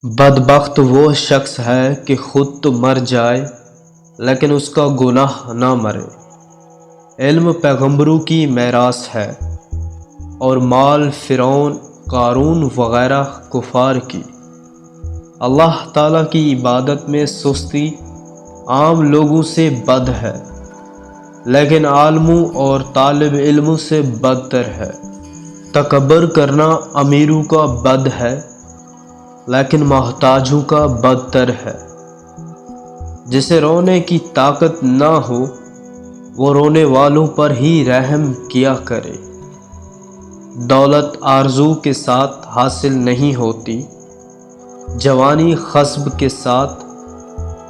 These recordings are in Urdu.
بدبخت وہ شخص ہے کہ خود تو مر جائے لیکن اس کا گناہ نہ مرے۔ علم پیغمبروں کی میراث ہے اور مال فرعون، قارون وغیرہ کفار کی۔ اللہ تعالیٰ کی عبادت میں سستی عام لوگوں سے بد ہے، لیکن عالموں اور طالب علموں سے بدتر ہے۔ تکبر کرنا امیروں کا بد ہے، لیکن محتاجوں کا بدتر ہے۔ جسے رونے کی طاقت نہ ہو وہ رونے والوں پر ہی رحم کیا کرے۔ دولت آرزو کے ساتھ حاصل نہیں ہوتی، جوانی غصب کے ساتھ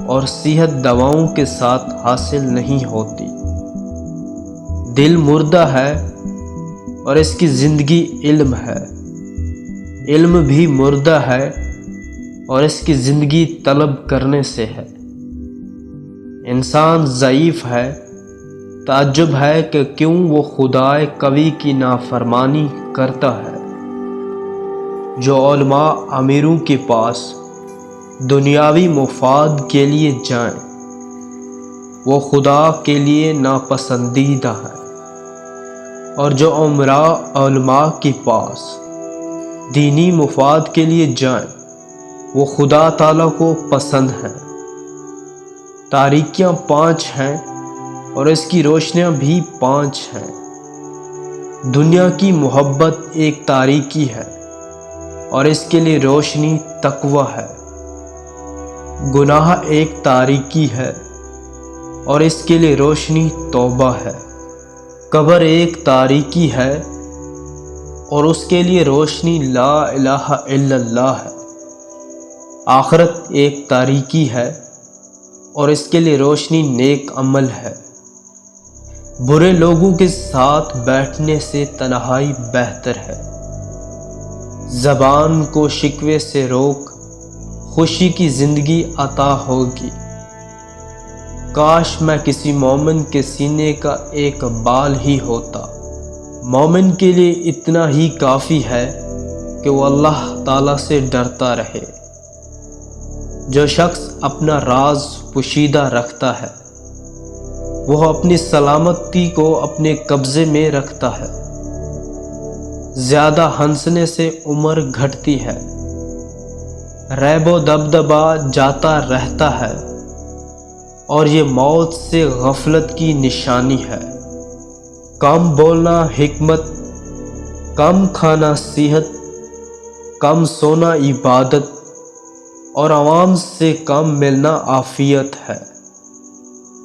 اور صحت دواؤں کے ساتھ حاصل نہیں ہوتی۔ دل مردہ ہے اور اس کی زندگی علم ہے، علم بھی مردہ ہے اور اس کی زندگی طلب کرنے سے ہے۔ انسان ضعیف ہے، تعجب ہے کہ کیوں وہ خدائے قوی کی نافرمانی کرتا ہے۔ جو علماء امیروں کے پاس دنیاوی مفاد کے لیے جائیں وہ خدا کے لیے ناپسندیدہ ہے، اور جو امراء علماء کے پاس دینی مفاد کے لیے جائیں وہ خدا تعالیٰ کو پسند ہیں۔ تاریکیاں 5 ہیں اور اس کی روشنیاں بھی 5 ہیں۔ دنیا کی محبت ایک تاریکی ہے اور اس کے لیے روشنی تقویٰ ہے۔ گناہ ایک تاریکی ہے اور اس کے لیے روشنی توبہ ہے۔ قبر ایک تاریکی ہے اور اس کے لیے روشنی لا الہ الا اللہ ہے۔ آخرت ایک تاریکی ہے اور اس کے لیے روشنی نیک عمل ہے۔ برے لوگوں کے ساتھ بیٹھنے سے تنہائی بہتر ہے۔ زبان کو شکوے سے روک، خوشی کی زندگی عطا ہوگی۔ کاش میں کسی مومن کے سینے کا ایک بال ہی ہوتا۔ مومن کے لیے اتنا ہی کافی ہے کہ وہ اللہ تعالیٰ سے ڈرتا رہے۔ جو شخص اپنا راز پوشیدہ رکھتا ہے وہ اپنی سلامتی کو اپنے قبضے میں رکھتا ہے۔ زیادہ ہنسنے سے عمر گھٹتی ہے، ریب و دبدبا جاتا رہتا ہے، اور یہ موت سے غفلت کی نشانی ہے۔ کم بولنا حکمت، کم کھانا صحت، کم سونا عبادت اور عوام سے کم ملنا عافیت ہے۔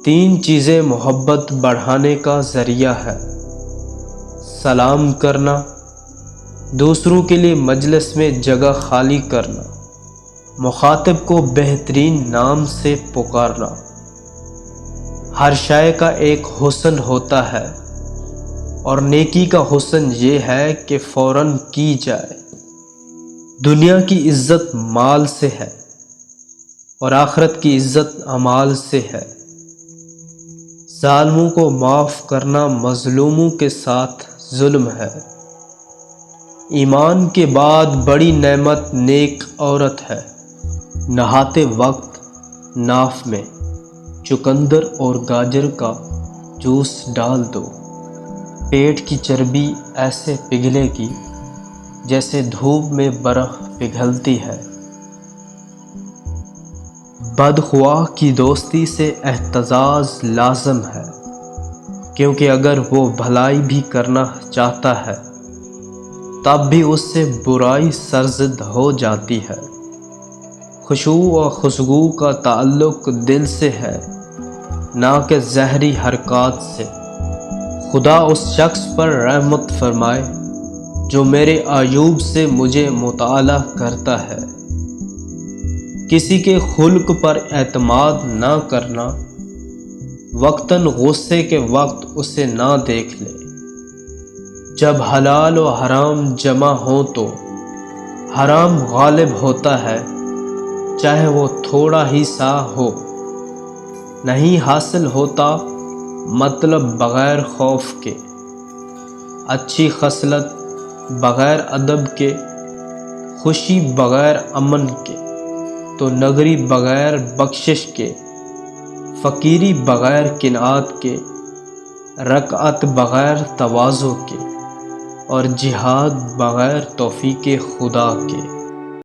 3 چیزیں محبت بڑھانے کا ذریعہ ہے: سلام کرنا، دوسروں کے لیے مجلس میں جگہ خالی کرنا، مخاطب کو بہترین نام سے پکارنا۔ ہر شے کا ایک حسن ہوتا ہے اور نیکی کا حسن یہ ہے کہ فوراً کی جائے۔ دنیا کی عزت مال سے ہے اور آخرت کی عزت اعمال سے ہے۔ ظالموں کو معاف کرنا مظلوموں کے ساتھ ظلم ہے۔ ایمان کے بعد بڑی نعمت نیک عورت ہے۔ نہاتے وقت ناف میں چقندر اور گاجر کا جوس ڈال دو، پیٹ کی چربی ایسے پگھلے گی جیسے دھوپ میں برف پگھلتی ہے۔ بدخواہ کی دوستی سے احتراز لازم ہے، کیونکہ اگر وہ بھلائی بھی کرنا چاہتا ہے تب بھی اس سے برائی سرزد ہو جاتی ہے۔ خشوع و خضوع کا تعلق دل سے ہے، نہ کہ ظاہری حرکات سے۔ خدا اس شخص پر رحمت فرمائے جو میرے عیوب سے مجھے مطالعہ کرتا ہے۔ کسی کے خلق پر اعتماد نہ کرنا، وقتاً غصے کے وقت اسے نہ دیکھ لے۔ جب حلال و حرام جمع ہوں تو حرام غالب ہوتا ہے، چاہے وہ تھوڑا ہی سا ہو۔ نہیں حاصل ہوتا مطلب بغیر خوف کے، اچھی خصلت بغیر ادب کے، خوشی بغیر امن کے۔ تو نگری بغیر بخشش کے، فقیری بغیر قناعت کے، رکعت بغیر تواضع کے، اور جہاد بغیر توفیق خدا کے۔